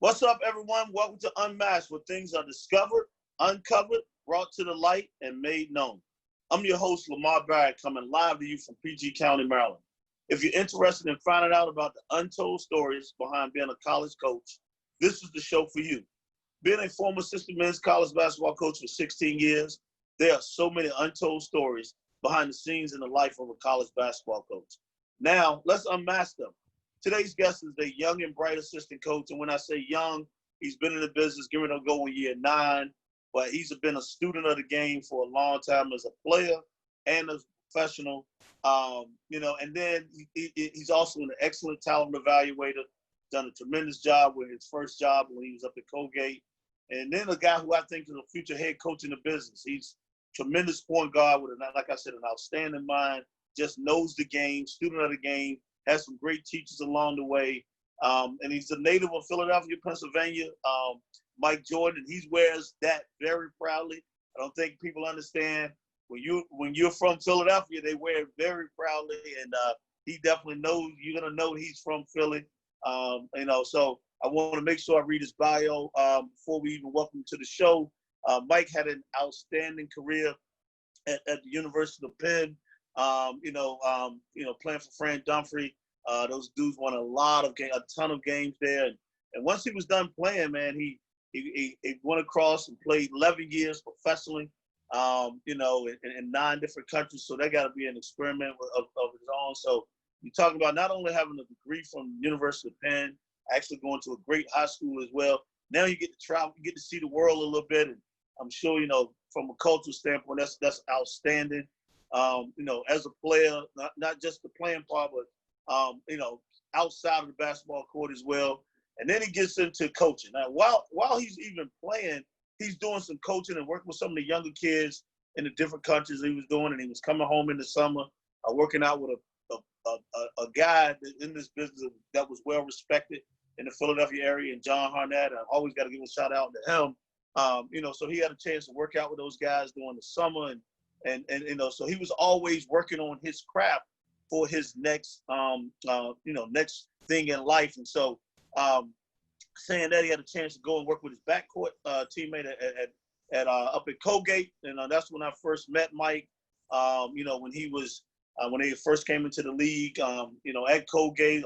What's up, everyone? Welcome to Unmasked, where things are discovered, uncovered, brought to the light, and made known. I'm your host, Lamar Barrett, coming live to you from PG County, Maryland. If you're interested in finding out about the untold stories behind being a college coach, this is the show for you. Being a former assistant men's college basketball coach for 16 years, there are so many untold stories behind the scenes in the life of a college basketball coach. Now, let's unmask them. Today's guest is a young and bright assistant coach, and when I say young, he's been in the business, giving a go in year 9, but he's been a student of the game for a long time as a player and as a professional. And then he's also an excellent talent evaluator, done a tremendous job with his first job when he was up at Colgate. And then a guy who I think is a future head coach in the business. He's a tremendous point guard with, like I said, an outstanding mind, just knows the game, student of the game, has some great teachers along the way. And he's a native of Philadelphia, Pennsylvania, Mike Jordan. He wears that very proudly. I don't think people understand when you're from Philadelphia, they wear it very proudly. And he definitely knows, you're going to know he's from Philly. So I want to make sure I read his bio before we even welcome him to the show. Mike had an outstanding career at the University of Penn. Playing for Fran Dunphy. Those dudes won a ton of games there. And once he was done playing, man, he went across and played 11 years professionally, in 9 different countries. So that got to be an experiment of his own. So you're talking about not only having a degree from the University of Penn, actually going to a great high school as well. Now you get to travel, you get to see the world a little bit. And I'm sure, from a cultural standpoint, that's outstanding. As a player, not just the playing part, but, outside of the basketball court as well. And then he gets into coaching. Now, while he's even playing, he's doing some coaching and working with some of the younger kids in the different countries he was doing. And he was coming home in the summer, working out with a guy in this business that was well respected in the Philadelphia area, and John Harnett. I always got to give a shout out to him. So he had a chance to work out with those guys during the summer, so he was always working on his craft for his next next thing in life. And so saying that, he had a chance to go and work with his backcourt teammate at up at Colgate, and that's when I first met Mike. When he was when they first came into the league, at Colgate,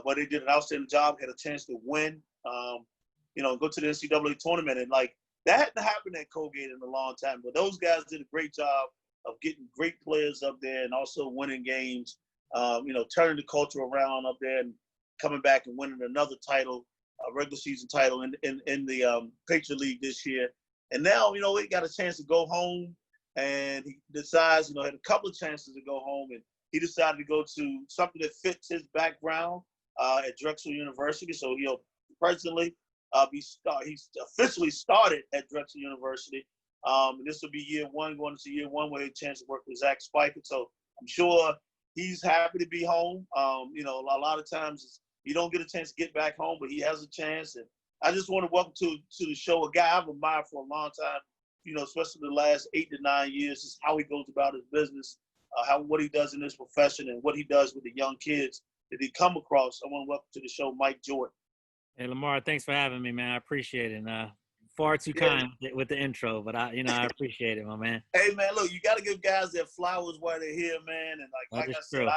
but they did an outstanding job. Had a chance to win, go to the NCAA tournament, and that hadn't happened at Colgate in a long time. But those guys did a great job of getting great players up there and also winning games, turning the culture around up there and coming back and winning another title, a regular season title in the Patriot League this year. And now, he got a chance to go home, and he decides, had a couple of chances to go home, and he decided to go to something that fits his background at Drexel University. So he'll presently he's officially started at Drexel University. And this will be year 1, going into year 1, where he had a chance to work with Zach Spiker. So I'm sure he's happy to be home. A lot of times you don't get a chance to get back home, but he has a chance. And I just want to welcome to the show a guy I've admired for a long time, especially the last 8 to 9 years, is how he goes about his business, what he does in his profession, and what he does with the young kids that he come across. I want to welcome to the show Mike Jordan. Hey, Lamar, thanks for having me, man. I appreciate it. And far too kind with the intro, but I appreciate it, my man. Hey, man, look, you got to give guys their flowers while they're here, man. And like I said,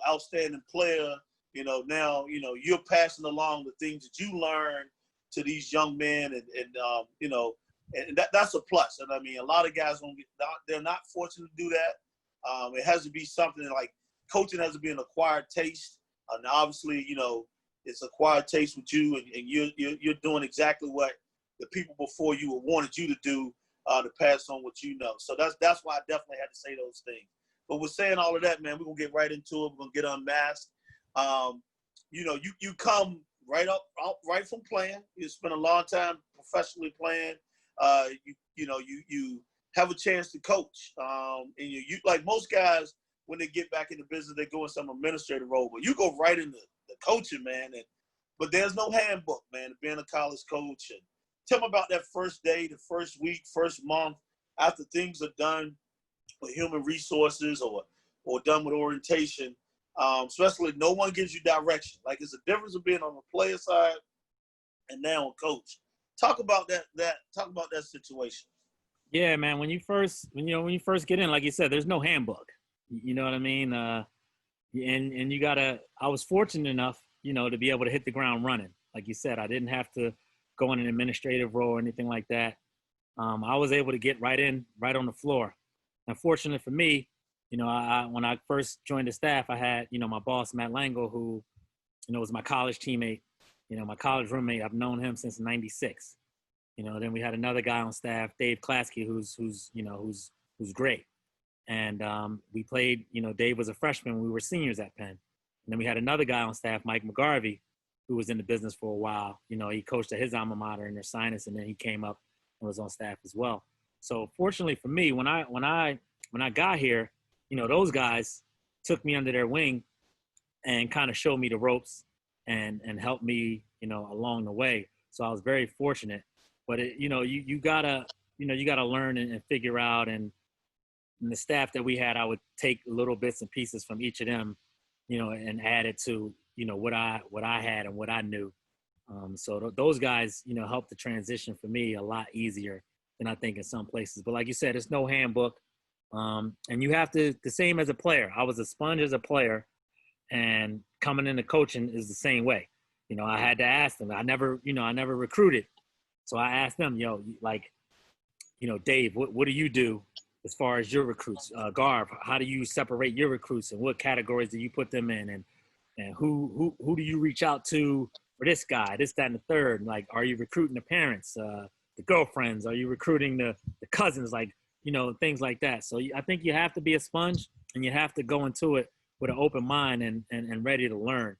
outstanding player. Now, you're passing along the things that you learn to these young men, and that's a plus. And I mean, a lot of guys they're not fortunate to do that. It has to be something like coaching has to be an acquired taste. And obviously, it's acquired taste with you, and you're doing exactly what the people before you wanted you to do to pass on what you know. So that's why I definitely had to say those things. But with saying all of that, man, we're gonna get right into it. We're gonna get unmasked. You come right from playing. You spent a long time professionally playing. You have a chance to coach. And you like most guys, when they get back in the business, they go in some administrative role. But you go right into the coaching, man. But there's no handbook, man, of being a college coach. And tell me about that first day, the first week, first month, after things are done with human resources or done with orientation. especially no one gives you direction. Like it's a difference of being on the player side and now a coach. Talk about that situation. Yeah, man. When you first get in, like you said, there's no handbook. You know what I mean? And you gotta. I was fortunate enough, to be able to hit the ground running. Like you said, I didn't have to go in an administrative role or anything like that. I was able to get right on the floor. And fortunately for me, when I first joined the staff, I had, my boss, Matt Lango, who, was my college teammate, my college roommate. I've known him since '96. Then we had another guy on staff, Dave Klasky, who's great. And we played, Dave was a freshman when we were seniors at Penn. And then we had another guy on staff, Mike McGarvey, who was in the business for a while. He coached at his alma mater in their sinus, and then he came up and was on staff as well. So fortunately for me, when I got here, those guys took me under their wing and kind of showed me the ropes and helped me, along the way. So I was very fortunate. But you gotta learn and figure out. And the staff that we had, I would take little bits and pieces from each of them, and add it to what I had and what I knew. So those guys, helped the transition for me a lot easier than I think in some places. But like you said, it's no handbook. And you have to, the same as a player. I was a sponge as a player, and coming into coaching is the same way. I had to ask them. I never recruited. So I asked them, Dave, what do you do as far as your recruits? Garv, how do you separate your recruits, and what categories do you put them in? And who do you reach out to for this guy, this, that, and the third? Like, are you recruiting the parents, the girlfriends? Are you recruiting the cousins? Like, things like that. So I think you have to be a sponge, and you have to go into it with an open mind and ready to learn,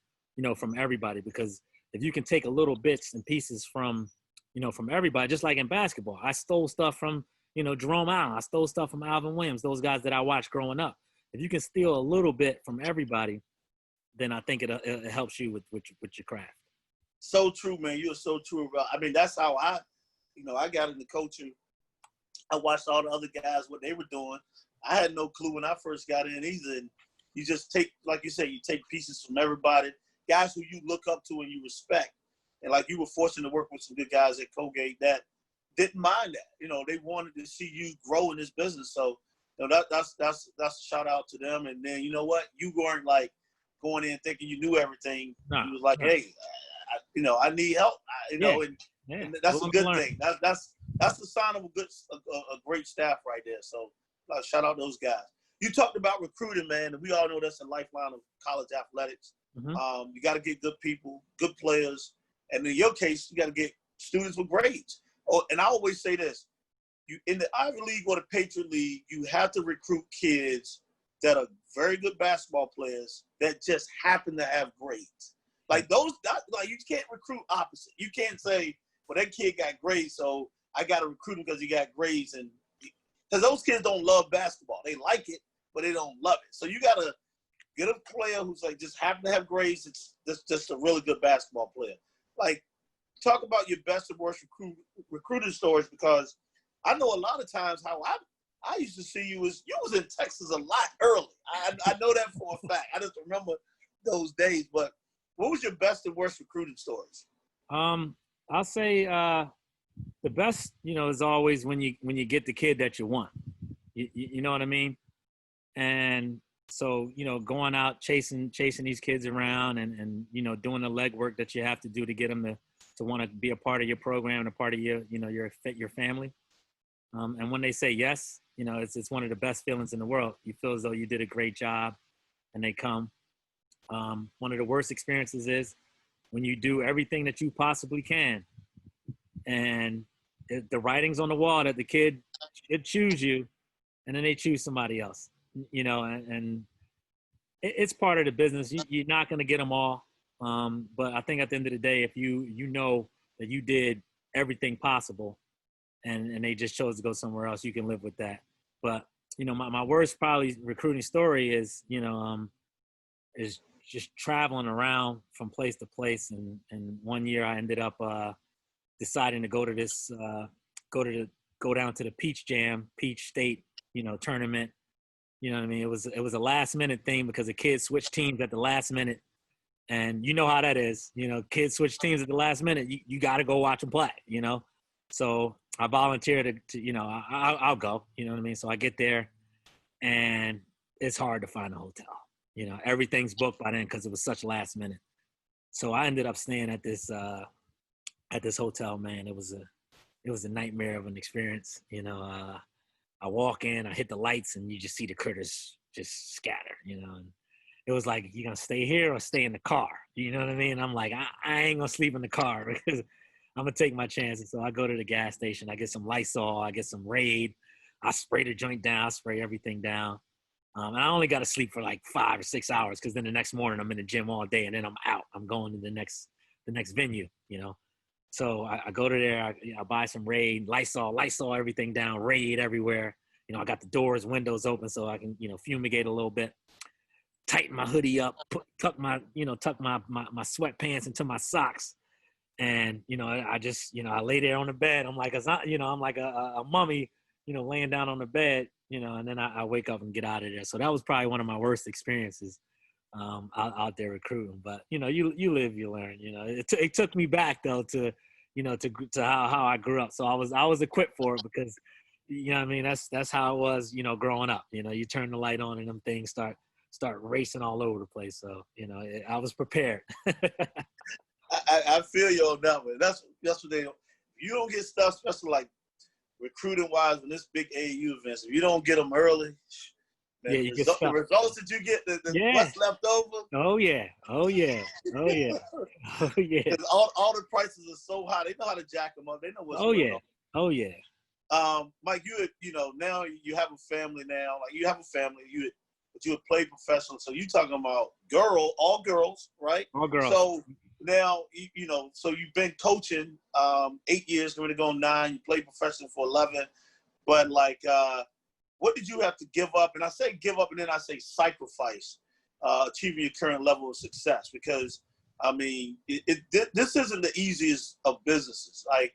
from everybody. Because if you can take a little bits and pieces from everybody, just like in basketball, I stole stuff from, Jerome Allen. I stole stuff from Alvin Williams, those guys that I watched growing up. If you can steal a little bit from everybody, then I think it helps you with your craft. So true, man. You're so true about. I mean, that's how I got into coaching. I watched all the other guys, what they were doing. I had no clue when I first got in either. And you just take, like you said, you take pieces from everybody, guys who you look up to and you respect. And like you were fortunate to work with some good guys at Colgate that didn't mind that. They wanted to see you grow in this business. So, that's a shout out to them. And then, you know what? You weren't like going in thinking you knew everything. No, you was like, hey, I need help. And that's a good thing. That's the sign of a great staff right there. So shout out those guys. You talked about recruiting, man, and we all know that's a lifeline of college athletics. Mm-hmm. You got to get good people, good players, and in your case, you got to get students with grades. Oh, and I always say this: you in the Ivy League or the Patriot League, you have to recruit kids that are very good basketball players that just happen to have grades. Like you can't recruit opposite. You can't say, well, that kid got grades, so I got to recruit him because he got grades. And because those kids don't love basketball. They like it, but they don't love it. So you got to get a player who's like just happen to have grades. It's just a really good basketball player. Like, talk about your best and worst recruiting stories, because I know a lot of times how I used to see you was in Texas a lot early. I know that for a fact. I just remember those days. But what was your best and worst recruiting stories? I'll say the best, is always when you get the kid that you want. You know what I mean? And so, going out chasing these kids around and doing the legwork that you have to do to get them to want to be a part of your program and a part of your family. And when they say yes, it's one of the best feelings in the world. You feel as though you did a great job and they come. One of the worst experiences is when you do everything that you possibly can and the writing's on the wall that the kid should choose you, and then they choose somebody else, and it's part of the business. You're not going to get them all. But I think at the end of the day, if you know that you did everything possible and they just chose to go somewhere else, you can live with that. But, my worst probably recruiting story is just traveling around from place to place. And one year I ended up deciding to go to this, go down to the Peach State, tournament. You know what I mean? It was a last minute thing because the kids switched teams at the last minute. And you know how that is. You know, kids switch teams at the last minute. You got to go watch them play, you know? So I volunteered to you know, I'll go, you know what I mean? So I get there and it's hard to find a hotel. You know, everything's booked by then because it was such last minute. So I ended up staying at this hotel, man. It was a nightmare of an experience. You know, I walk in, I hit the lights, and you just see the critters just scatter, you know. And it was like, you gonna stay here or stay in the car? You know what I mean? I'm like, I ain't gonna sleep in the car because I'm gonna take my chances. So I go to the gas station, I get some Lysol, I get some Raid, I spray the joint down, I spray everything down. And I only got to sleep for like 5 or 6 hours because then the next morning I'm in the gym all day and then I'm out. I'm going to the next venue, you know. So I go to there, I buy some Raid, Lysol everything down, Raid everywhere. You know, I got the doors, windows open so I can, you know, fumigate a little bit. Tighten my hoodie up, tuck my sweatpants into my socks. And, you know, I just, you know, I lay there on the bed. I'm like, I'm like a mummy, you know, laying down on the bed, you know, and then I wake up and get out of there. So that was probably one of my worst experiences out there recruiting. But, you know, you live, you learn, you know. It took me back, though, to how I grew up. So I was equipped for it because, you know what I mean, that's how it was, you know, growing up. You know, you turn the light on and them things start racing all over the place. So, you know, I was prepared. I feel you on that one. That's what they. You don't get stuff, especially like recruiting wise, when this big AAU events. If you don't get them early, man, Yeah, the results that you get, what's left over. Oh yeah. Oh yeah. Oh yeah. Oh yeah. Because all the prices are so high. They know how to jack them up. They know what's going on. Oh yeah. Mike, you know, now you have a family now. Like you have a family. But you would play professional. So you talking about all girls, right? All girls. So now, you know, so you've been coaching 8 years, going to go 9. You played professional for 11. But, like, what did you have to give up? And I say give up, and then I say sacrifice, achieving your current level of success. Because, I mean, this isn't the easiest of businesses. Like,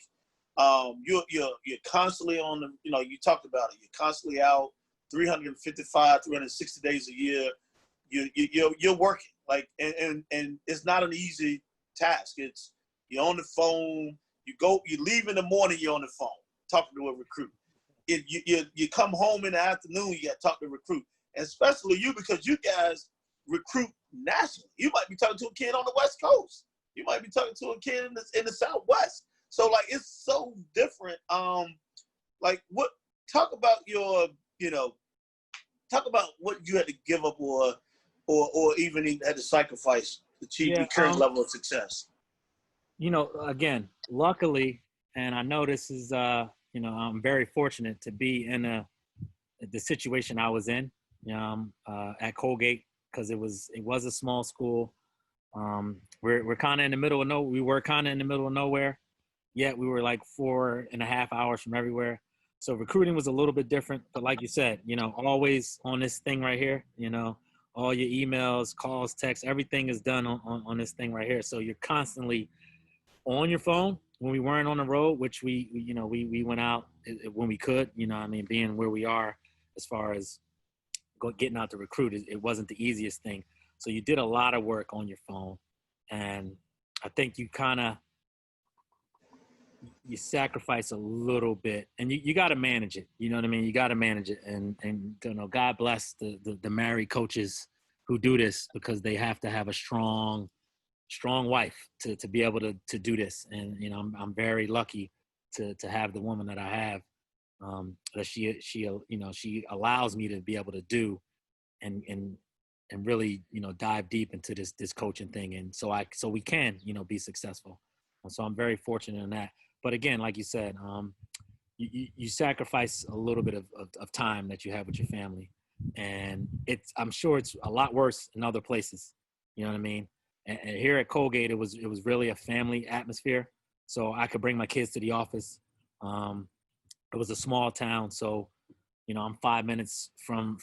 you're constantly on the, you know, you talked about it. You're constantly out 355, 360 days a year. You're working, like, and it's not an easy task. It's you're on the phone. You leave in the morning. You're on the phone talking to a recruit. You come home in the afternoon. You got to talk to a recruit, and especially you because you guys recruit nationally. You might be talking to a kid on the West Coast. You might be talking to a kid in the Southwest. So like it's so different. Like what? Talk about your, you know, talk about what you had to give up or even had to sacrifice to achieve your current level of success. You know, again, luckily, and I know this is, you know, I'm very fortunate to be in the situation I was in at Colgate because it was a small school. We're kind of in the middle of nowhere. We were kind of in the middle of nowhere, yet we were like 4.5 hours from everywhere. So recruiting was a little bit different, but like you said, you know, always on this thing right here, you know, all your emails, calls, texts, everything is done on this thing right here. So you're constantly on your phone when we weren't on the road, which we went out when we could, you know, I mean, being where we are as far as getting out to recruit, it wasn't the easiest thing. So you did a lot of work on your phone. And I think you sacrifice a little bit and you got to manage it. You know what I mean? You got to manage it. And, you know, God bless the married coaches who do this because they have to have a strong wife to be able to do this. And, you know, I'm very lucky to have the woman that I have, that she, you know, she allows me to be able to do and really, you know, dive deep into this coaching thing. And so we can, you know, be successful. And so I'm very fortunate in that. But again, like you said, you sacrifice a little bit of time that you have with your family, and I'm sure it's a lot worse in other places. You know what I mean? And here at Colgate, it was really a family atmosphere. So I could bring my kids to the office. It was a small town, so you know I'm 5 minutes from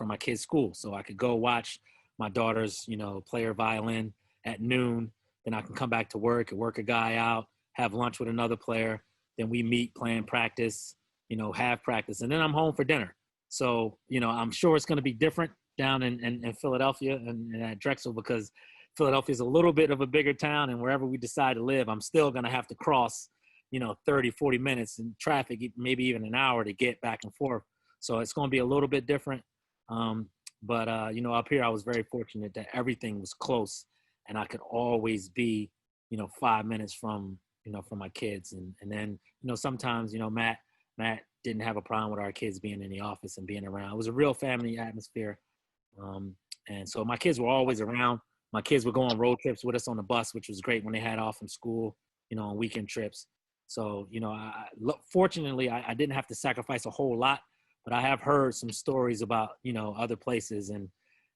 my kids' school, so I could go watch my daughters, you know, play her violin at noon. Then I can come back to work and work a guy out, have lunch with another player. Then we meet, plan practice, you know, have practice. And then I'm home for dinner. So, I'm sure it's going to be different down in Philadelphia and at Drexel, because Philadelphia is a little bit of a bigger town, and wherever we decide to live, I'm still going to have to cross, 30, 40 minutes in traffic, maybe even an hour to get back and forth. So it's going to be a little bit different. But up here, I was very fortunate that everything was close, and I could always be, 5 minutes from my kids. And then, sometimes, Matt didn't have a problem with our kids being in the office and being around. It was a real family atmosphere. And so my kids were always around. My kids would go on road trips with us on the bus, which was great when they had off from school, on weekend trips. So, fortunately, I didn't have to sacrifice a whole lot, but I have heard some stories about, other places, and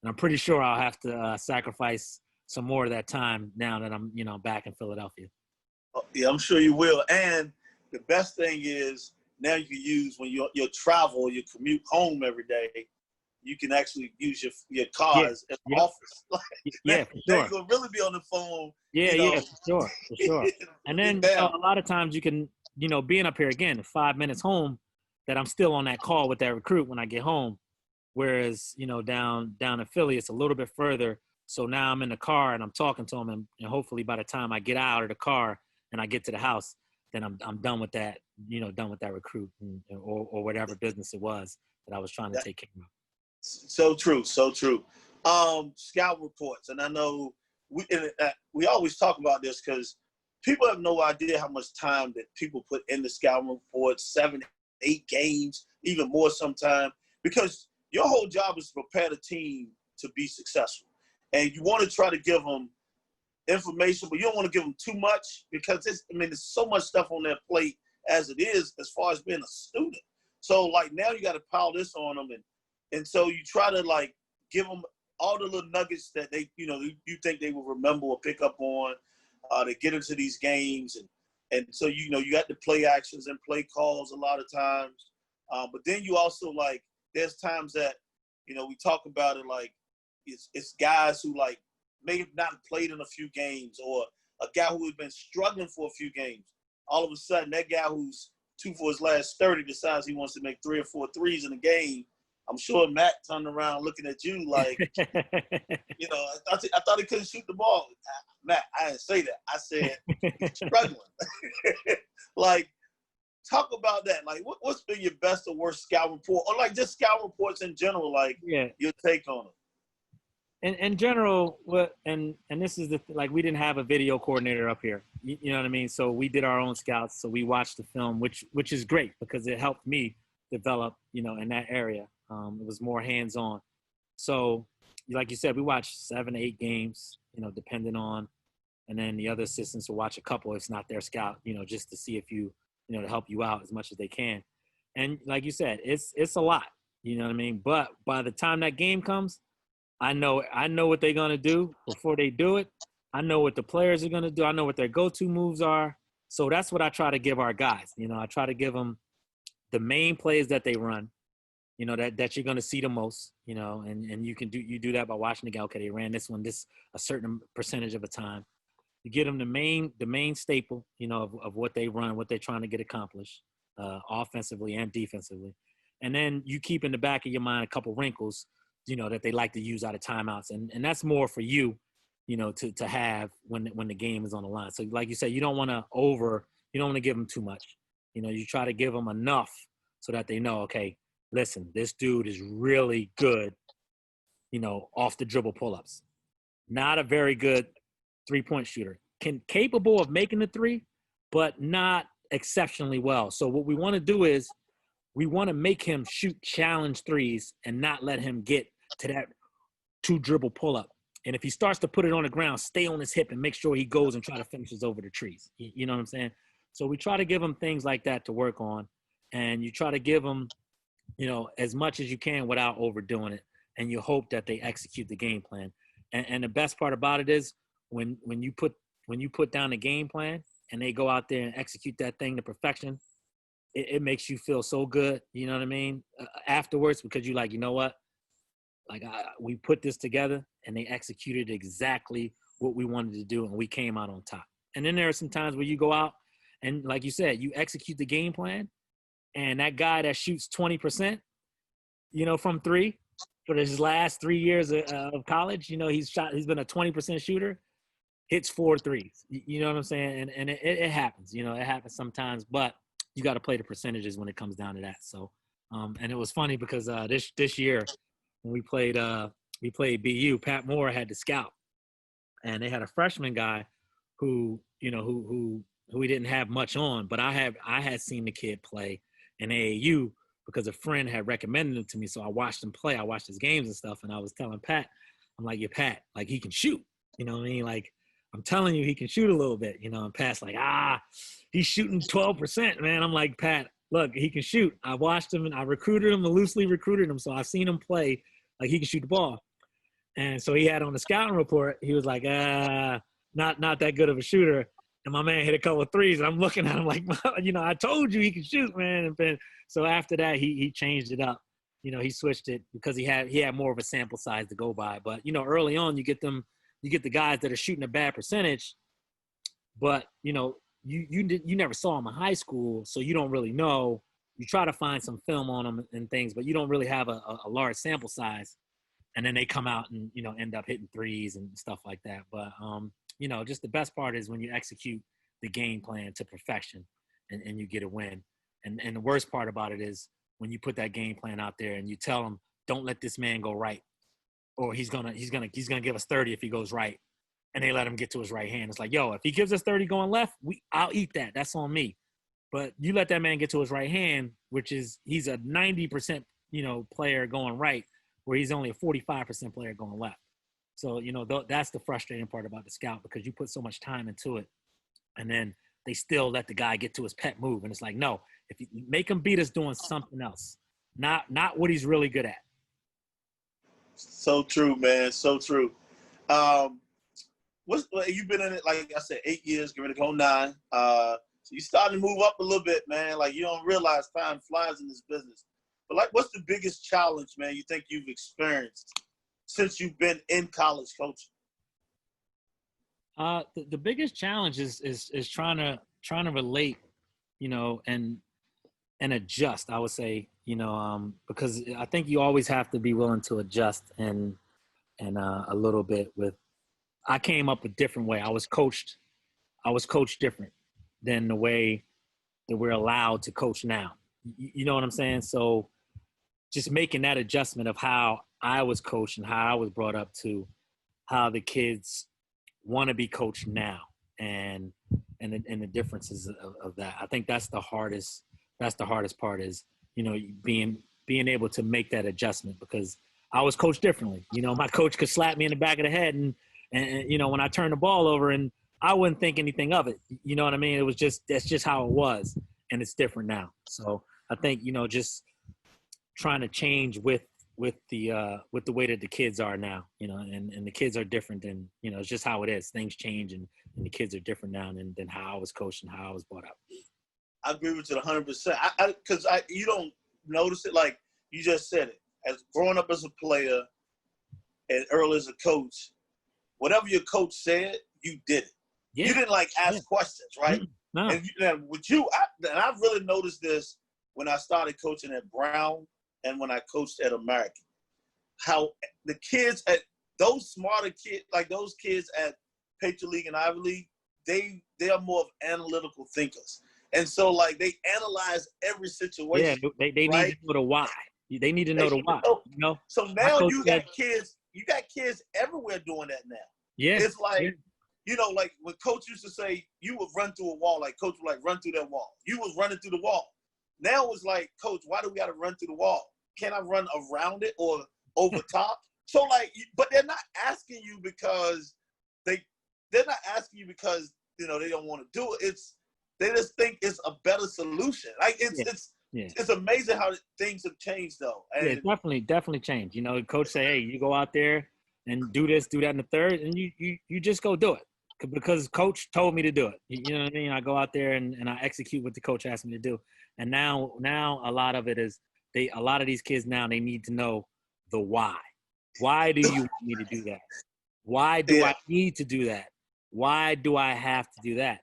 I'm pretty sure I'll have to sacrifice some more of that time now that I'm, back in Philadelphia. Yeah, I'm sure you will. And the best thing is now you can use when you travel, you commute home every day, you can actually use your cars at the office. Yeah, for sure. You're going to really be on the phone. Yeah, for sure. And then a lot of times you can, being up here again, 5 minutes home, that I'm still on that call with that recruit when I get home. Whereas, down in Philly, it's a little bit further. So now I'm in the car and I'm talking to him, and hopefully by the time I get out of the car and I get to the house, then I'm done with that, done with that recruit or whatever business it was that I was trying to take care of. So true. Scout reports, and I know we always talk about this because people have no idea how much time that people put in the scout reports, 7, 8 games, even more sometimes, because your whole job is to prepare the team to be successful. And you want to try to give them information, but you don't want to give them too much, because there's so much stuff on their plate as it is, as far as being a student. So like now you got to pile this on them, and so you try to like give them all the little nuggets that they, you think they will remember or pick up on to get into these games. And so, you got the play actions and play calls a lot of times. But then you also like, there's times that, we talk about it like it's guys who like may have not played in a few games, or a guy who has been struggling for a few games. All of a sudden, that guy who's 2 for his last 30 decides he wants to make 3 or 4 threes in a game. I'm sure Matt turned around looking at you like, I thought he couldn't shoot the ball. Matt, I didn't say that. I said he's struggling. Like, talk about that. Like, what's been your best or worst scout report, or like just scout reports in general? Like, your take on them. In general, and this is like, we didn't have a video coordinator up here. You know what I mean? So we did our own scouts. So we watched the film, which is great because it helped me develop, in that area. It was more hands-on. So, like you said, we watched 7 to 8 games, depending on, and then the other assistants will watch a couple if it's not their scout, just to see if you, to help you out as much as they can. And like you said, it's a lot, you know what I mean? But by the time that game comes, I know what they're going to do before they do it. I know what the players are going to do. I know what their go-to moves are. So that's what I try to give our guys. I try to give them the main plays that they run, that you're going to see the most, and you do that by watching the guy. Okay, they ran this one, this a certain percentage of the time. You get them the main staple, of what they run, what they're trying to get accomplished, offensively and defensively. And then you keep in the back of your mind a couple wrinkles, that they like to use out of timeouts. And that's more for you, to have when the game is on the line. So like you said, you don't want to give them too much. You try to give them enough so that they know, okay, listen, this dude is really good, off the dribble pull-ups. Not a very good three-point shooter. Capable of making the three, but not exceptionally well. So what we want to do is we want to make him shoot challenge threes and not let him get to that 2 dribble pull-up. And if he starts to put it on the ground, stay on his hip and make sure he goes and try to finishes over the trees. You know what I'm saying? So we try to give him things like that to work on. And you try to give them, as much as you can without overdoing it. And you hope that they execute the game plan. And the best part about it is when you put down the game plan and they go out there and execute that thing to perfection, it makes you feel so good. You know what I mean? Afterwards, because you're like, you know what? Like we put this together and they executed exactly what we wanted to do and we came out on top. And then there are some times where you go out and, like you said, you execute the game plan, and that guy that shoots 20%, from three for his last 3 years of college. He's been a 20% shooter, hits 4 threes. You know what I'm saying? And it happens. It happens sometimes, but you got to play the percentages when it comes down to that. So, and it was funny because this year when we played BU, Pat Moore had to scout, and they had a freshman guy who we didn't have much on, but I had seen the kid play in AAU because a friend had recommended him to me. So I watched him play. I watched his games and stuff, and I was telling Pat, I'm like, yeah, Pat, like he can shoot. You know what I mean? Like I'm telling you, he can shoot a little bit. And Pat's like, he's shooting 12%, man. I'm like, Pat, look, he can shoot. I watched him and I recruited him, loosely recruited him, so I've seen him play like he can shoot the ball. And so he had on the scouting report, he was like, not that good of a shooter. And my man hit a couple of threes, and I'm looking at him like, I told you he can shoot, man. And so after that, he changed it up. He switched it because he had more of a sample size to go by. But early on, you get the guys that are shooting a bad percentage, but you never saw them in high school, so you don't really know. You try to find some film on them and things, but you don't really have a large sample size. And then they come out and end up hitting threes and stuff like that. But just the best part is when you execute the game plan to perfection and you get a win. And the worst part about it is when you put that game plan out there and you tell them, don't let this man go right, or he's gonna give us 30 if he goes right, and they let him get to his right hand. It's like, yo, if he gives us 30 going left, I'll eat that. That's on me. But you let that man get to his right hand, which is he's a 90% player going right, where he's only a 45% player going left. So, that's the frustrating part about the scout, because you put so much time into it, and then they still let the guy get to his pet move. And it's like, no, if you make him beat us doing something else, not what he's really good at. So true, man. So true. You've been in it, like I said, 8 years, getting ready to go 9. So you starting to move up a little bit, man. Like you don't realize time flies in this business. But like, what's the biggest challenge, man, you think you've experienced since you've been in college coaching? The biggest challenge is trying to relate, and adjust. I would say, because I think you always have to be willing to adjust and a little bit with. I came up a different way. I was coached different than the way that we're allowed to coach now. You know what I'm saying? So just making that adjustment of how I was coached and how I was brought up to how the kids want to be coached now, and the differences of that. I think that's the hardest part is, being able to make that adjustment, because I was coached differently. My coach could slap me in the back of the head and when I turned the ball over, and I wouldn't think anything of it. You know what I mean? That's just how it was, and it's different now. So I think, just trying to change with the way that the kids are now, and the kids are different than, it's just how it is. Things change, and the kids are different now than how I was coached and how I was brought up. I agree with you 100%. Because you don't notice it, like you just said it. As growing up as a player and early as a coach, whatever your coach said, you did it. Yeah. You didn't ask questions, right? No. And with you, I've really noticed this when I started coaching at Brown and when I coached at American, how the kids at those smarter kids, like those kids at Patriot League and Ivy League, they are more of analytical thinkers. And so they analyze every situation. Yeah, they need to know the why. They need to know the why. So now you got kids everywhere doing that now. Yeah. It's like, like when coach used to say, you would run through a wall, like coach would run through that wall. You was running through the wall. Now it's like, coach, why do we got to run through the wall? Can't I run around it or over top? So but they're not asking you because they're not asking you because, they don't want to do it. They just think it's a better solution. It's amazing how things have changed though. And definitely changed. Coach say, hey, you go out there and do this, do that in the third, and you just go do it because coach told me to do it. You know what I mean? I go out there and I execute what the coach asked me to do. And now a lot of it is a lot of these kids now, they need to know the why. Why do you want me to do that? Why do I need to do that? Why do I have to do that?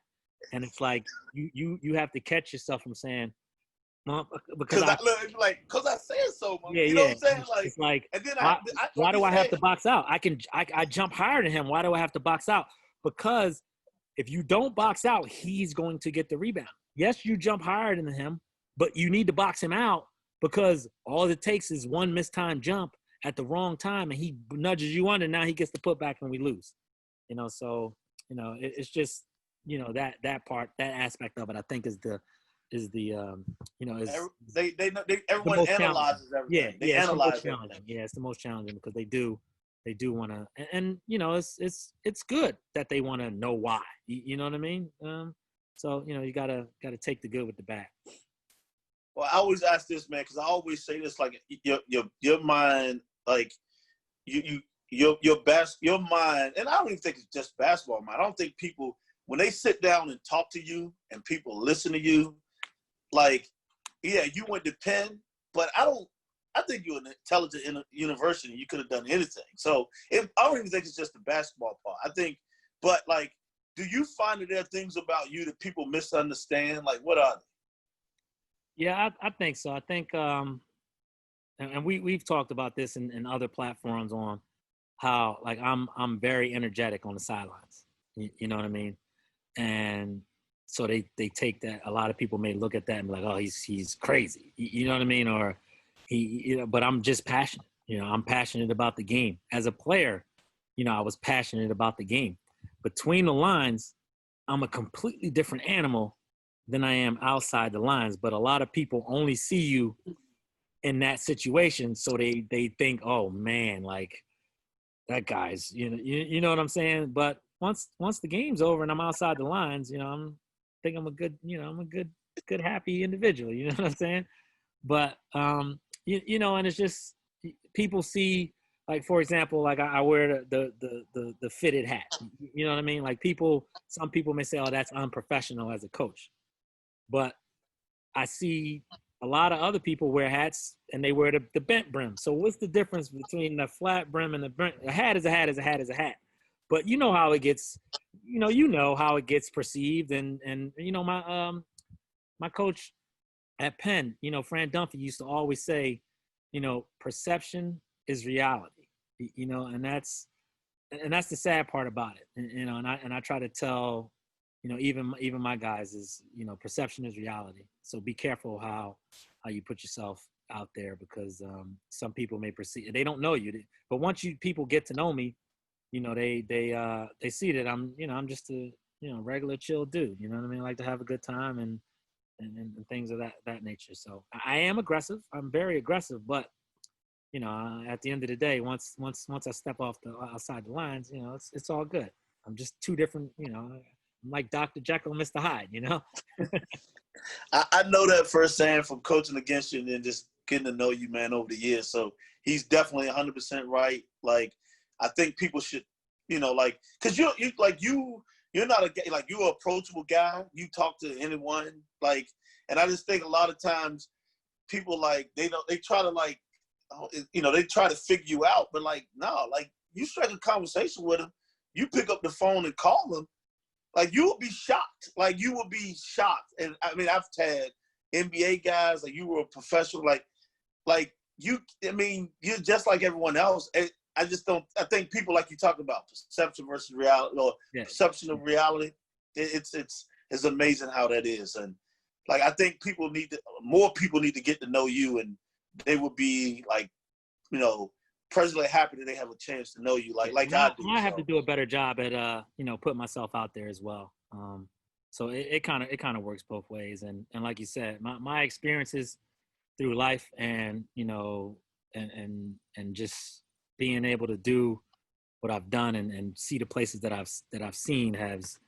And it's like you have to catch yourself from saying, Well, because cause I said so, man. yeah, You know what yeah. I'm saying? Like, It's like, and then why, why like you do I have said, to box out? I jump higher than him. Why do I have to box out? Because if you don't box out, he's going to get the rebound. Yes, you jump higher than him, but you need to box him out because all it takes is one mistimed jump at the wrong time and he nudges you under. Now he gets the putback and we lose. So it's just that part, that aspect of it. I think is the is the everyone most challenging. analyzes Yeah, everything. They yeah, it's the most analyze challenging. everything. Yeah, it's the most challenging because they do want to, and it's good that they want to know why. You know what I mean? So you gotta take the good with the bad. Well, I always ask this, man, because I always say this, like your mind, like your mind, and I don't even think it's just basketball mind. I don't think people when they sit down and talk to you and people listen to you, like, yeah, you went to Penn, but I think you're an intelligent university. You could have done anything. So I don't even think it's just the basketball part. I think, but like, do you find that there are things about you that people misunderstand? Like, what are they? Yeah, I think so. I think, and we've talked about this in other platforms on how like I'm very energetic on the sidelines. You know what I mean? And so they take that. A lot of people may look at that and be like, oh, he's crazy. You know what I mean? Or but I'm just passionate. I'm passionate about the game. As a player, I was passionate about the game. Between the lines, I'm a completely different animal than I am outside the lines. But a lot of people only see you in that situation, so they think, oh man, like that guy's, you know what I'm saying? But once the game's over and I'm outside the lines, I'm a good, I'm a good happy individual. You know what I'm saying? But and it's just people see, like, for example, like I wear the fitted hat. You know what I mean? Like some people may say, oh, that's unprofessional as a coach, but I see a lot of other people wear hats and they wear the bent brim. So what's the difference between the flat brim and the bent? A hat is a hat is a hat is a hat. But you know how it gets, how it gets perceived. And my coach at Penn, Fran Dunphy used to always say, perception is reality. And that's the sad part about it. And I try to tell, even my guys is, perception is reality. So be careful how you put yourself out there because some people may perceive, they don't know you. But once people get to know me, they see that I'm just a, regular chill dude. You know what I mean? I like to have a good time and things of that nature. So I am aggressive. I'm very aggressive, but at the end of the day, once I step off outside the lines, it's all good. I'm just two different, I'm like Dr. Jekyll and Mr. Hyde, I know that firsthand from coaching against you and then just getting to know you, man, over the years. So he's definitely 100% right. Like, I think people should, like, because you're not you're an approachable guy. You talk to anyone, like, and I just think a lot of times people, like, they try to, like, they try to figure you out, but, like, no, like, you strike a conversation with them, you pick up the phone and call them, like, you will be shocked. Like, you will be shocked. And I mean, I've had NBA guys, like, you were a professional, like you, I mean, you're just like everyone else. And I think people, like you talk about perception versus reality, or perception of reality. It's amazing how that is. And, like, I think more people need to get to know you, and they would be, like, presently happy that they have a chance to know you, like I do. I have to do a better job at putting myself out there as well. So it kind of works both ways. And like you said, my experiences through life and and just being able to do what I've done and see the places that I've seen has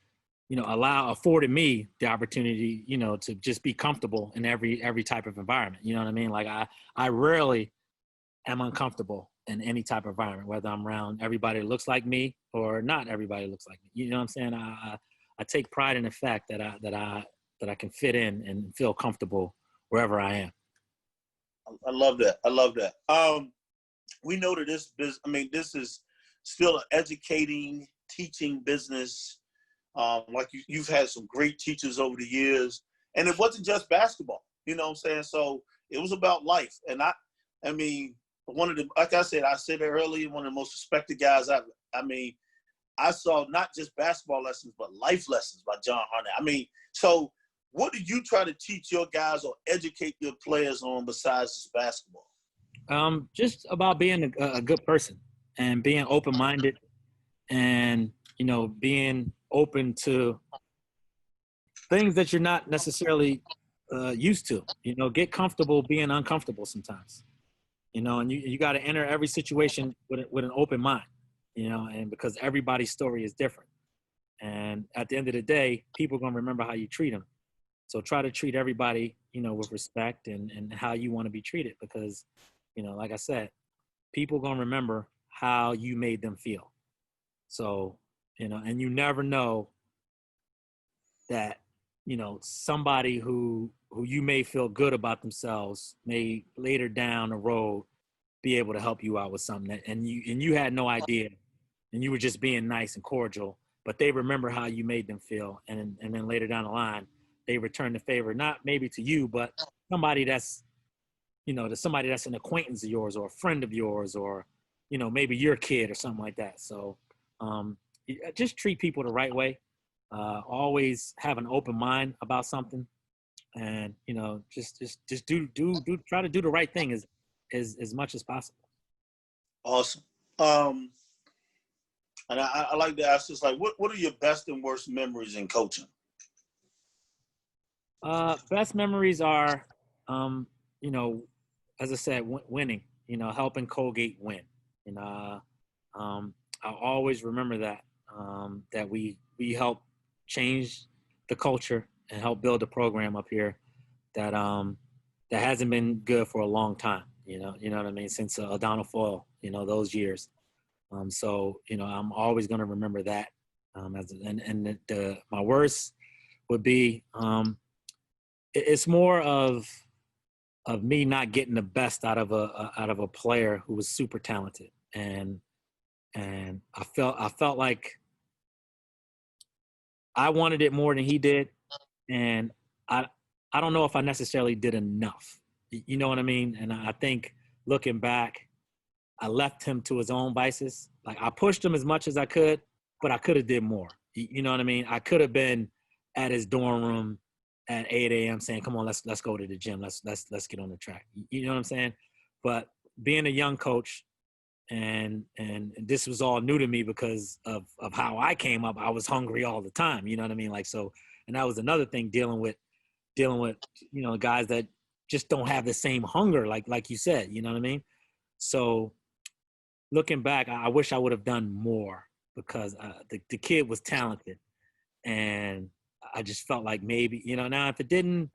afforded me the opportunity to just be comfortable in every type of environment. You know what I mean? Like I rarely am uncomfortable in any type of environment, whether I'm around everybody that looks like me or not everybody looks like me. You know what I'm saying? I take pride in the fact that I can fit in and feel comfortable wherever I am. I love that. We know that this business, I mean, this is still an educating, teaching business. Like you've had some great teachers over the years, and it wasn't just basketball. You know what I'm saying? So it was about life. And I mean, like I said it earlier, one of the most respected guys ever. I mean, I saw not just basketball lessons, but life lessons by John Harnett. I mean, so what do you try to teach your guys or educate your players on besides just basketball? Just about being a good person and being open-minded and, being open to things that you're not necessarily used to. Get comfortable being uncomfortable sometimes. And you got to enter every situation with an open mind. And because everybody's story is different. And at the end of the day, people are going to remember how you treat them. So try to treat everybody, with respect and how you want to be treated. Because, like I said, people are going to remember how you made them feel. So, and you never know that, somebody who you may feel good about themselves may later down the road be able to help you out with something and you had no idea, and you were just being nice and cordial, but they remember how you made them feel, and then later down the line they return the favor, not maybe to you, but somebody that's to somebody that's an acquaintance of yours or a friend of yours, or maybe your kid or something like that. So just treat people the right way. Always have an open mind about something, and just do try to do the right thing as much as possible. Awesome. And I like to ask this, like, what are your best and worst memories in coaching? Best memories are, as I said, winning. Helping Colgate win. I always remember that that we helped change the culture and help build a program up here that that hasn't been good for a long time. You know what I mean? Since O'Donnell Foyle, those years. So I'm always going to remember that. My worst would be it's more of me not getting the best out of a player who was super talented, and I felt like I wanted it more than he did, and I don't know if I necessarily did enough. You know what I mean? And I think looking back, I left him to his own vices. Like, I pushed him as much as I could, but I could have did more. You know what I mean? I could have been at his dorm room at 8 a.m. saying, "Come on, let's go to the gym. Let's get on the track." You know what I'm saying? But being a young coach, and this was all new to me because of how I came up. I was hungry all the time. You know what I mean? Like, so, and that was another thing, dealing with guys that just don't have the same hunger, like you said. You know what I mean? So looking back, I wish I would have done more, because the kid was talented, and I just felt like maybe, now if it didn't,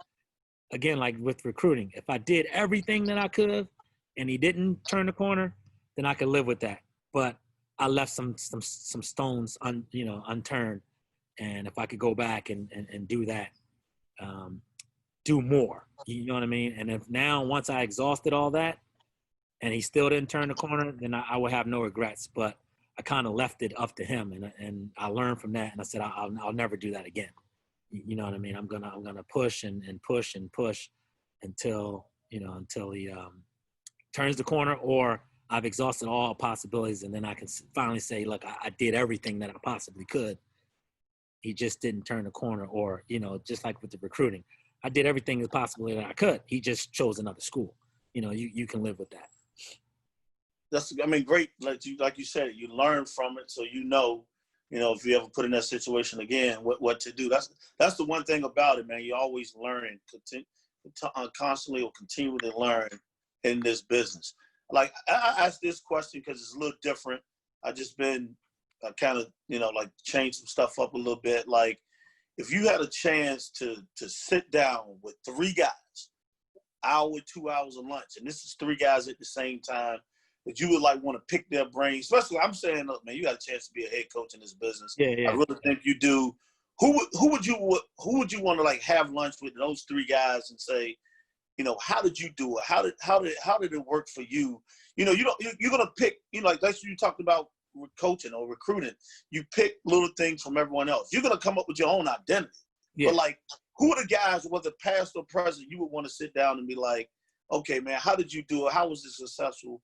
again, like with recruiting, if I did everything that I could have and he didn't turn the corner, then I could live with that. But I left some stones unturned, and if I could go back and do that, do more, you know what I mean? And if now, once I exhausted all that and he still didn't turn the corner, then I would have no regrets. But I kind of left it up to him, and I learned from that, and I said I'll never do that again. You know what I mean? I'm gonna push and push and push until he turns the corner, or I've exhausted all possibilities, and then I can finally say, look, I did everything that I possibly could. He just didn't turn the corner, or just like with the recruiting, I did everything possibly that I could. He just chose another school. You can live with that. That's, I mean, great. Like you said, you learn from it, so if you ever put in that situation again, what to do. That's the one thing about it, man. You're always learning, constantly or continually learn in this business. Like, I asked this question because it's a little different. I just been kind of like change some stuff up a little bit. Like, if you had a chance to sit down with three guys, hour, 2 hours of lunch, and this is three guys at the same time, that you would like want to pick their brains. Especially, I'm saying, look, man, you got a chance to be a head coach in this business. Yeah. I really think you do. Who would you want to like have lunch with those three guys and say, how did you do it? How did it work for you? You're gonna pick, like that's what you talked about with coaching or recruiting. You pick little things from everyone else. You're gonna come up with your own identity. Yeah. But like, who are the guys, whether past or present, you would want to sit down and be like, okay, man, how did you do it? How was it successful?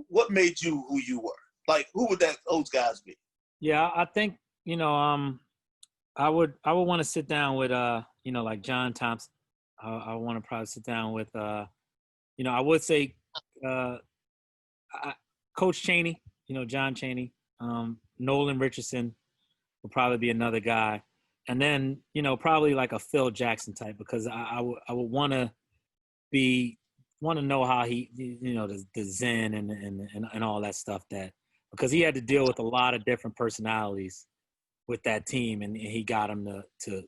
What made you who you were? Like, who would those guys be? Yeah, I think, I would want to sit down with like John Thompson. I want to probably sit down with I would say Coach Chaney, John Chaney, Nolan Richardson would probably be another guy, and then probably like a Phil Jackson type, because I would want to know how he, the Zen and all that stuff, that because he had to deal with a lot of different personalities with that team, and he got them to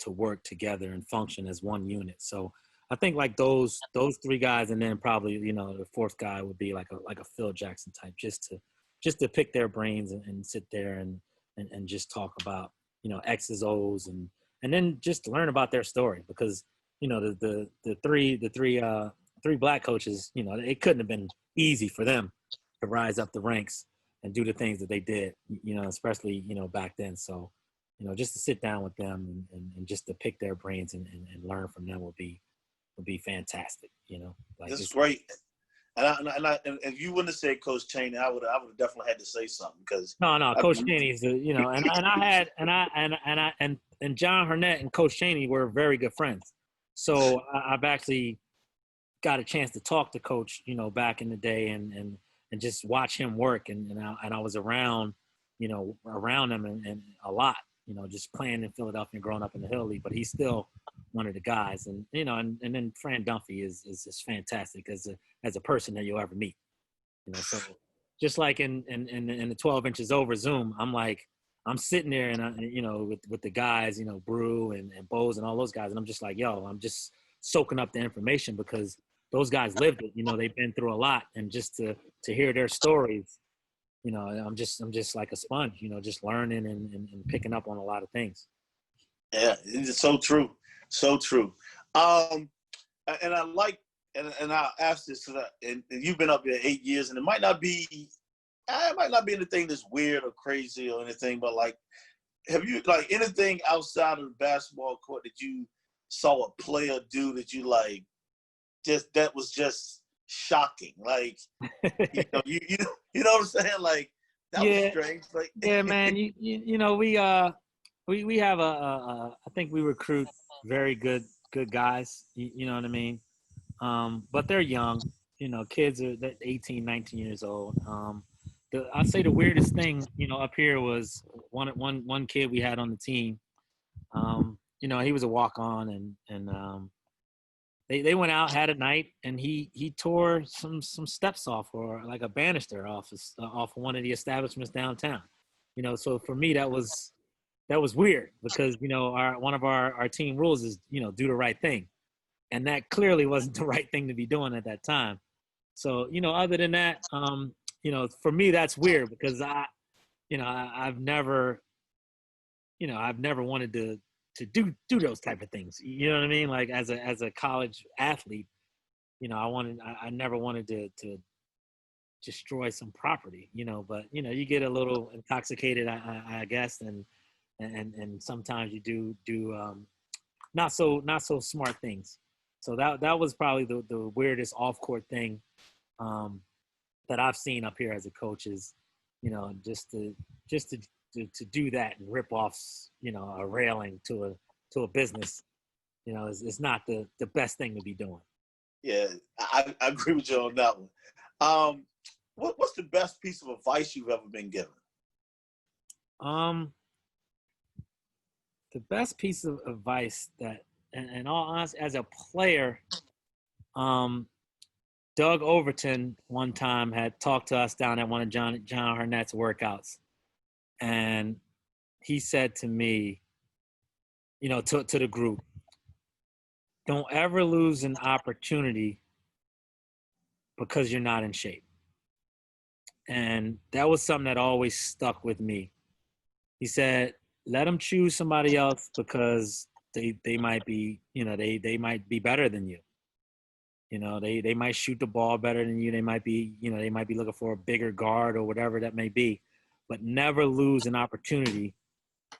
work together and function as one unit. So I think like those three guys, and then probably the fourth guy would be like a Phil Jackson type, just to pick their brains and sit there and just talk about X's, O's, and then just learn about their story, because the three black coaches, it couldn't have been easy for them to rise up the ranks and do the things that they did, especially back then. So just to sit down with them and just to pick their brains and learn from them would be fantastic. Like That's great. And if you wouldn't have said Coach Chaney, I would have definitely had to say something, because no, Coach Chaney's and John Hurnett and Coach Chaney were very good friends. So I've actually got a chance to talk to Coach, back in the day, and just watch him work, and I was around him and a lot, just playing in Philadelphia and growing up in the Hill League. But he's still one of the guys, and and then Fran Dunphy is fantastic as a person that you'll ever meet. So just like in the 12 inches over Zoom, I'm sitting there and with the guys, Brew and Bose and all those guys, and I'm just like, yo, I'm just soaking up the information, because those guys lived it. They've been through a lot, and just to hear their stories, I'm just like a sponge, just learning and picking up on a lot of things. Yeah, it's so true. So true. And I like, and I'll ask this, and you've been up there 8 years, and it might not be anything that's weird or crazy or anything, but like, have you, like, anything outside of the basketball court that you saw a player do that you like, that was just shocking? Like, you know what I'm saying? Like, that was strange. Like, yeah, man, we have I think we recruit very good guys, you know what I mean? But they're young, kids are 18, 19 years old. I'd say the weirdest thing, up here was one kid we had on the team. He was a walk-on, and they went out, had a night, and he tore some steps off, or like a banister off one of the establishments downtown. So for me that was weird, because one of our team rules is do the right thing, and that clearly wasn't the right thing to be doing at that time. So other than that, for me that's weird, because I've never wanted to do those type of things. You know what I mean? Like as a college athlete, I never wanted to destroy some property, but you get a little intoxicated, I guess, and sometimes you do not so smart things. So that was probably the weirdest off court thing that I've seen up here as a coach, is just to do that and rip off a railing to a business, is not the best thing to be doing. Yeah, I agree with you on that one. What's the best piece of advice you've ever been given? The best piece of advice that, and all honesty, as a player, Doug Overton one time had talked to us down at one of John Hurnett's workouts, and he said to me, to the group, don't ever lose an opportunity because you're not in shape. And that was something that always stuck with me. He said, let them choose somebody else, because they might be, they might be better than you. They might shoot the ball better than you. They might be, they might be looking for a bigger guard or whatever that may be, but never lose an opportunity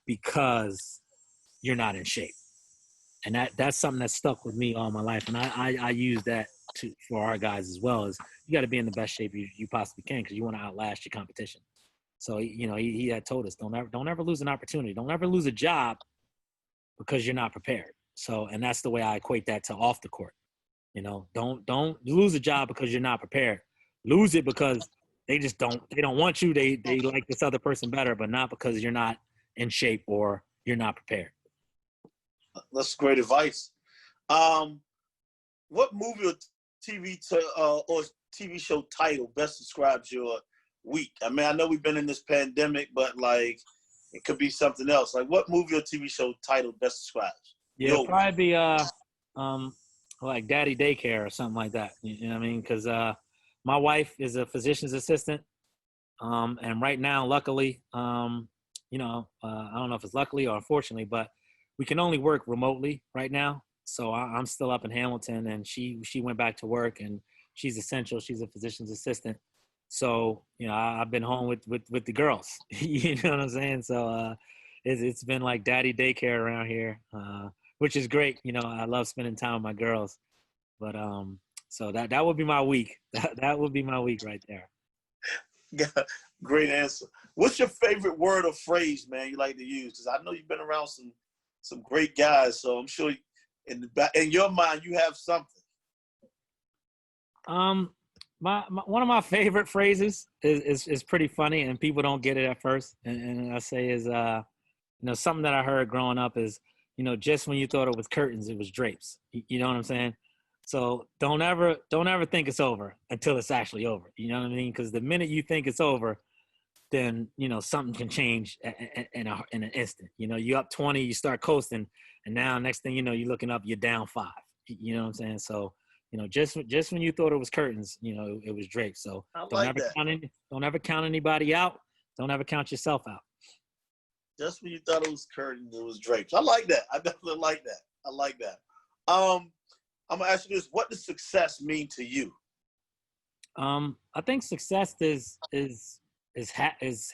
because you're not in shape. And that's something that stuck with me all my life. And I use that for our guys as well. Is you got to be in the best shape you possibly can because you want to outlast your competition. So he had told us don't ever lose an opportunity. Don't ever lose a job because you're not prepared. So, and that's the way I equate that to off the court. Don't lose a job because you're not prepared. Lose it because they don't want you. They like this other person better, but not because you're not in shape or you're not prepared. That's great advice. What movie or or TV show title best describes your week? I mean, I know we've been in this pandemic, but like it could be something else. Like what movie or TV show title best describes? Yeah, it'll probably be like Daddy Daycare or something like that. You know what I mean? Because my wife is a physician's assistant, and right now, luckily, I don't know if it's luckily or unfortunately, but we can only work remotely right now. So I'm still up in Hamilton, and she went back to work, and she's essential. She's a physician's assistant. So I've been home with the girls. You know what I'm saying? So it's been like daddy daycare around here, which is great. I love spending time with my girls. But so that would be my week. That would be my week right there. Great answer. What's your favorite word or phrase, man, you like to use? Because I know you've been around some great guys, so I'm sure in your mind you have something. My one of my favorite phrases is pretty funny, and people don't get it at first. And I say is something that I heard growing up is just when you thought it was curtains, it was drapes. You know what I'm saying? So don't ever think it's over until it's actually over. You know what I mean? Because the minute you think it's over, then something can change in an instant. You up 20, you start coasting, and now next thing you know, you're looking up, you're down 5. You know what I'm saying? So just when you thought it was curtains, it was drapes. So don't ever count anybody out. Don't ever count yourself out. Just when you thought it was curtains, it was drapes. I like that. I definitely like that. I like that. I'm gonna ask you this: what does success mean to you? I think success is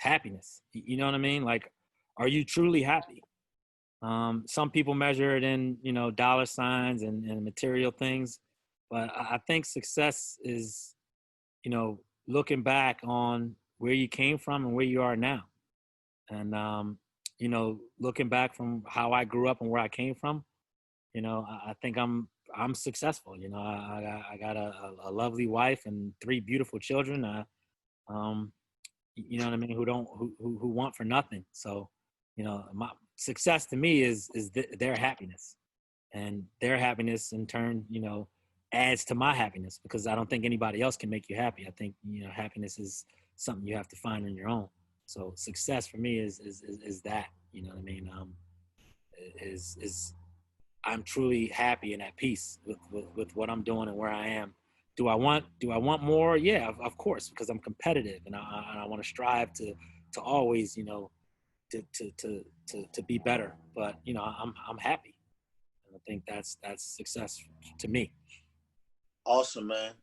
happiness. You know what I mean? Like, are you truly happy? Some people measure it in dollar signs and material things, but I think success is looking back on where you came from and where you are now, and looking back from how I grew up and where I came from. I think I'm successful. I got a lovely wife and 3 beautiful children. You know what I mean? Who want for nothing. So, my success to me is their happiness, and their happiness in turn, adds to my happiness because I don't think anybody else can make you happy. I think happiness is something you have to find on your own. So success for me is that. You know what I mean? Is I'm truly happy and at peace with what I'm doing and where I am. Do I want more? Yeah, of course, because I'm competitive and I want to strive to always, to be better. But I'm happy, and I think that's success to me. Awesome, man.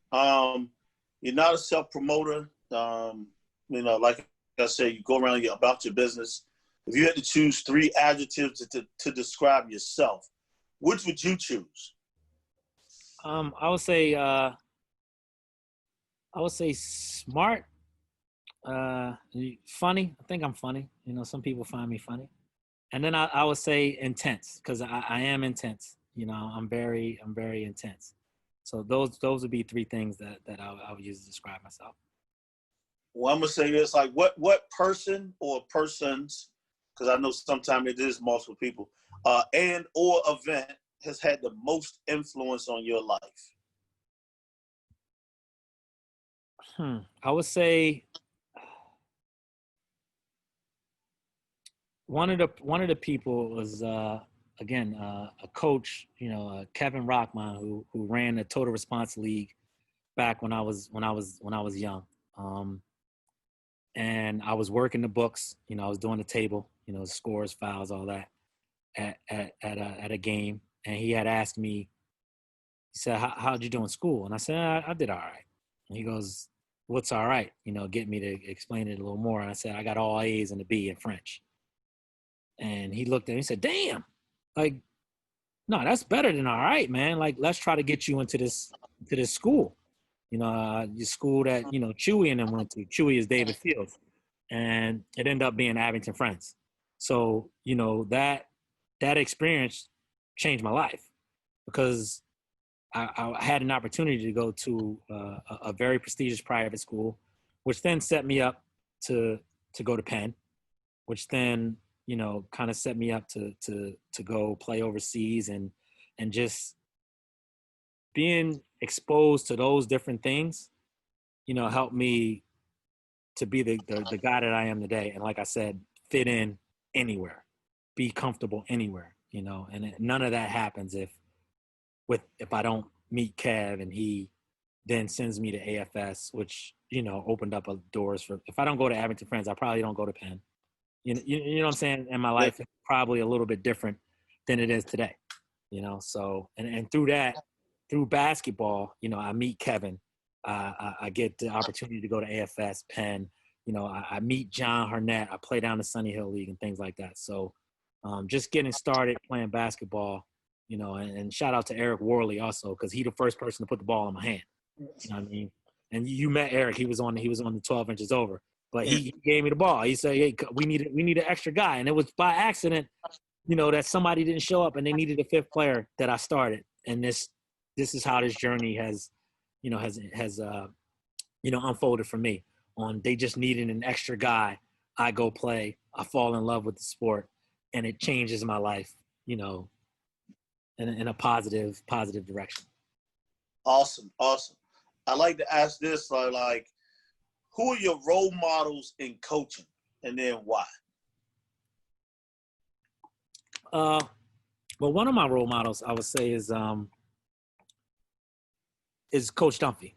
You're not a self-promoter. Like I said, you go around about your business. If you had to choose 3 adjectives to describe yourself, which would you choose? I would say smart, funny. I think I'm funny. Some people find me funny. And then I would say intense because I am intense. I'm very intense. So those would be 3 things that I would use to describe myself. Well, I'm gonna say this: like, what person or persons, because I know sometimes it is multiple people, and or event has had the most influence on your life? I would say one of the people was again a coach, Kevin Rockman, who ran the Total Response League back when I was young, and I was working the books. I was doing the table, scores, fouls, all that at a game, and he had asked me. He said, "How'd you do in school?" And I said, "I did all right." And he goes, "What's all right?" Get me to explain it a little more. And I said, "I got all A's and a B in French." And he looked at me and said, "Damn, like No, that's better than all right, man. Like, let's try to get you into this school. Your school that Chewy and them went to. Chewy is David Fields, and it ended up being Abington Friends. So that experience changed my life because I had an opportunity to go to a very prestigious private school, which then set me up to go to Penn, which then kind of set me up to go play overseas and just being exposed to those different things, helped me to be the guy that I am today. And like I said, fit in anywhere, be comfortable anywhere, and none of that happens if I don't meet Kev and he then sends me to AFS, which, opened up doors for, if I don't go to Abington Friends, I probably don't go to Penn. You know what I'm saying? And my Yeah. life is probably a little bit different than it is today, so, and through basketball, I meet Kevin. I get the opportunity to go to AFS, Penn. I meet John Harnett. I play down the Sunny Hill League and things like that. So just getting started playing basketball, and shout out to Eric Worley also, because he the first person to put the ball in my hand. You know what I mean? And you met Eric. He was on the 12 inches over. But he gave me the ball. He said, "Hey, we need an extra guy," and it was by accident, that somebody didn't show up, and they needed a fifth player that I started. And this is how this journey has unfolded for me. They just needed an extra guy. I go play. I fall in love with the sport, and it changes my life. In a positive direction. Awesome. I like to ask this, like, who are your role models in coaching, and then why? Well, one of my role models, I would say, is Coach Dunphy.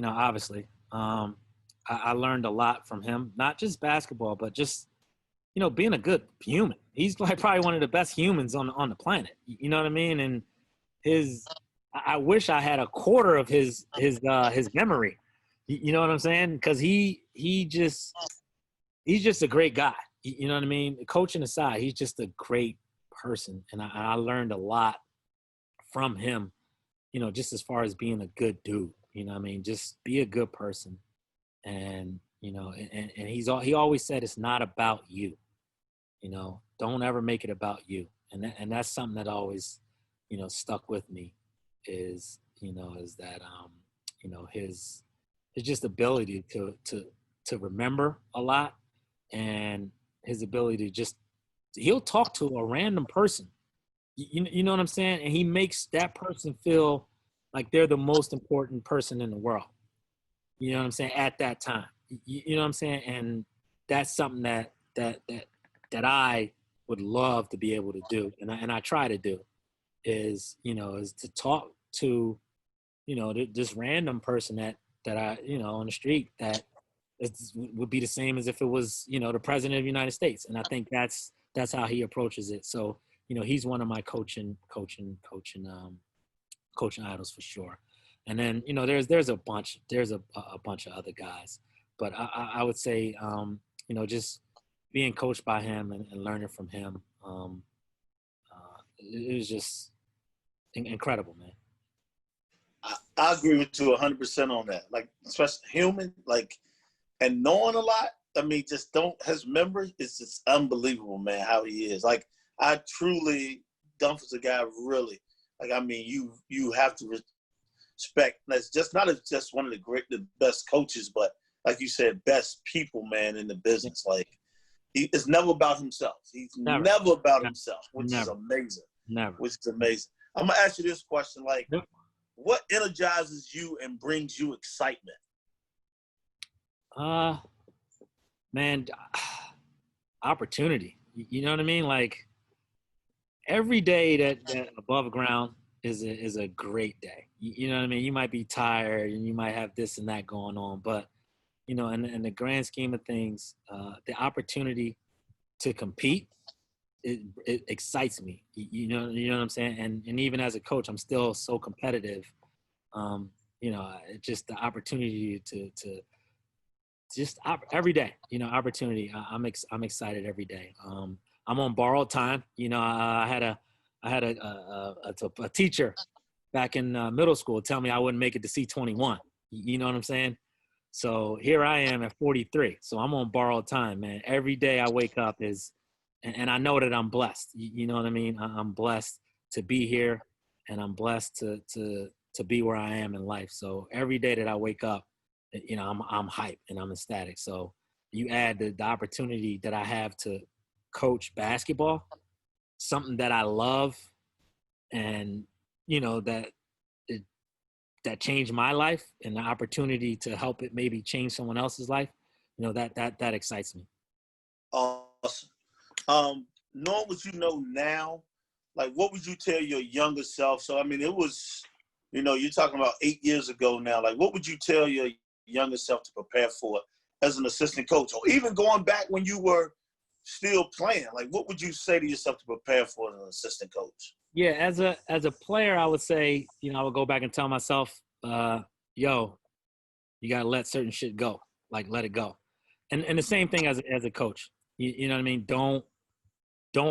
Obviously, I learned a lot from him, not just basketball, but just being a good human. He's like probably one of the best humans on the planet. You know what I mean? And I wish I had a quarter of his memory. You know what I'm saying? Because he's just a great guy. You know what I mean? Coaching aside, he's just a great person, and I learned a lot from him. Just as far as being a good dude. You know what I mean? Just be a good person, and and he always said it's not about you. Don't ever make it about you, and that's something that always stuck with me is that his just ability to remember a lot, and his ability to just he'll talk to a random person. You know what I'm saying? And he makes that person feel like they're the most important person in the world. You know what I'm saying? At that time. You know what I'm saying? And that's something that I would love to be able to do. And I try to do is to talk to, this random person that I, on the street that would be the same as if it was, the president of the United States. And I think that's how he approaches it. So, he's one of my coaching idols for sure. And then, there's a bunch of other guys, but I would say, just being coached by him and learning from him, it was just incredible, man. I agree with you 100% on that. Like, especially human, like, and knowing a lot. I mean, just his memory is just unbelievable, man. How he is. Like, I truly, Dump is a guy really. Like, I mean, you have to respect. That's just not as just one of the best coaches, but like you said, best people, man, in the business. Like, it's never about himself. He's never about himself, which is amazing. Which is amazing. I'm gonna ask you this question: like, what energizes you and brings you excitement? Man, opportunity. You know what I mean? Like, every day that above ground is a great day. You know what I mean? You might be tired and you might have this and that going on, but in the grand scheme of things, the opportunity to compete, it excites me. You know what I'm saying? And even as a coach, I'm still so competitive. Just the opportunity to just every day, opportunity. I'm excited every day. I'm on borrowed time. I had I had a teacher back in middle school tell me I wouldn't make it to C21. You know what I'm saying? So here I am at 43. So I'm on borrowed time, man. Every day I wake up and I know that I'm blessed. You know what I mean? I'm blessed to be here, and I'm blessed to be where I am in life. So every day that I wake up, you know, I'm hyped and I'm ecstatic. So you add the opportunity that I have to coach basketball, something that I love, and you know that changed my life, and the opportunity to help it maybe change someone else's life. You know, that excites me. Awesome. Knowing what you know now, like what would you tell your younger self? So I mean, it was, you know, you're talking about 8 years ago now. Like, what would you tell your younger self to prepare for as an assistant coach, or even going back when you were still playing? Like, what would you say to yourself to prepare for as an assistant coach? Yeah, as a player, I would say, you know, I would go back and tell myself, yo, you gotta let certain shit go. Like, let it go. And the same thing as a coach. You know what I mean? Don't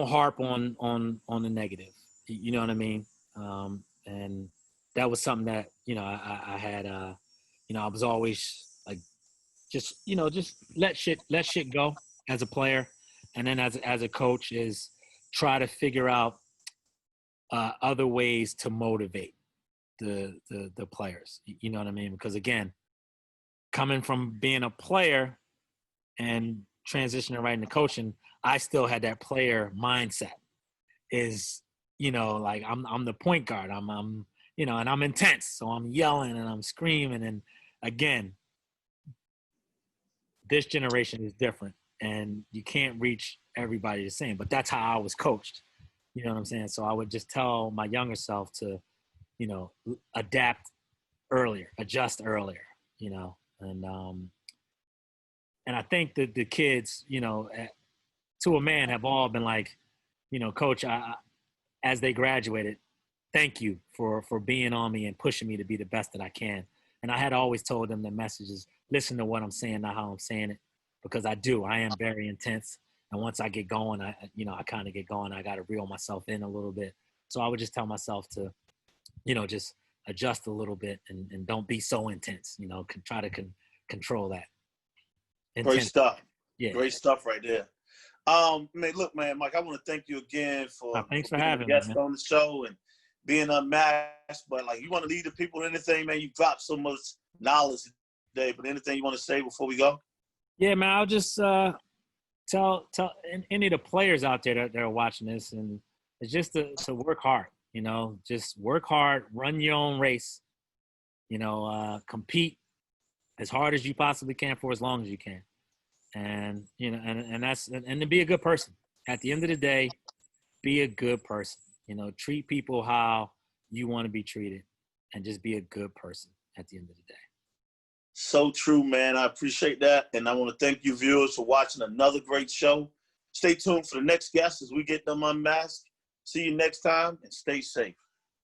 harp on the negative. You know what I mean? And that was something that, you know, I had you know, I was always like, just, you know, just let shit go as a player. And then as a coach is try to figure out other ways to motivate the players. You know what I mean? Because again, coming from being a player and transitioning right into coaching, I still had that player mindset. Is, you know, like I'm the point guard. I'm you know, and I'm intense, so I'm yelling and I'm screaming. And again, this generation is different, and you can't reach everybody the same. But that's how I was coached. You know what I'm saying? So I would just tell my younger self to, you know, adapt earlier, adjust earlier. You know, and I think that the kids, you know, to a man, have all been like, you know, coach, as they graduated, thank you for being on me and pushing me to be the best that I can. And I had always told them the message is listen to what I'm saying, not how I'm saying it, because I am very intense. And once I get going, I kind of get going. I got to reel myself in a little bit. So I would just tell myself to, you know, just adjust a little bit and don't be so intense, you know, try to control that. Great Intense. stuff. Yeah. Great stuff right there. Man, look, man, Mike, I want to thank you again for Thanks for being a having me, guest man. on the show and being unmasked. But like, you want to lead the people anything, man? You dropped so much knowledge today. But anything you want to say before we go? Yeah, man, I'll just tell any of the players out there that are watching this, and it's just to work hard. You know, just work hard, run your own race. You know, compete as hard as you possibly can for as long as you can, and you know, and that's and to be a good person. At the end of the day, be a good person. You know, treat people how you want to be treated, and just be a good person at the end of the day. So true, man. I appreciate that. And I want to thank you, viewers, for watching another great show. Stay tuned for the next guest as we get them unmasked. See you next time, and stay safe.